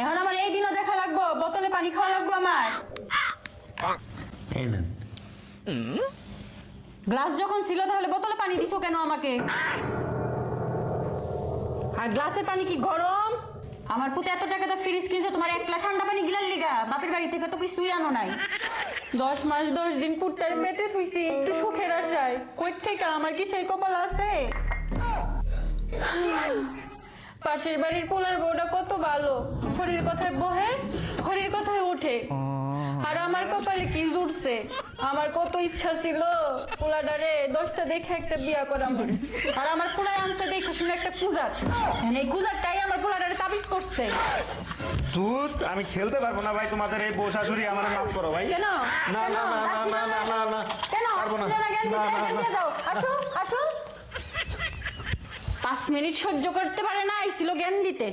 এখন আমার এই দিনও দেখা লাগবো, বোতলে পানি খাওয়া লাগবো আমার। এই নেন। গ্লাস যখন ছিল তাহলে বোতলে পানি দিছো কেন আমাকে? আর গ্লাসের পানি কি গরম? আমার পুতে এত টাকা দিয়ে ফ্রিজ কিনছে, তোমার একলা ঠান্ডা পানি গিলার লিগা? বাপের বাড়ি থেকে তো কিছুই আনো নাই। 10 মাস 10 দিন পুটটার মেতে থুইছি একটু সুখের আশায়। কই থেকে আমার কি সেই কপাল আছে? পাশের বাড়ির পোলার বউটা কত ভালো, হরির কথায় বহে, হরির কথায় উঠে। আর আমার কপালে কি জুটছে? আমার কত ইচ্ছা ছিল পোলাডারে 10টা দেখে একটা বিয়া করাবো, আর আমার পোলায় আনতে দেখে শুনে একটা কুজাত। এই কুজাতটাই আমার পোলাডারে তাবিজ করছে। দুধ আমি খেলতে পারবো না ভাই, তোমাদের এই বউ শাশুড়ি আমার মাফ করো ভাই। কেন? না না না না না না না না কেন? পারবো না। ছেলেরা জ্ঞান দিতে না, না, জ্ঞান না। দিয়ে যাও। আসো আসো। 5 মিনিট সহ্য করতে পারে না, আইছিল জ্ঞান দিতে।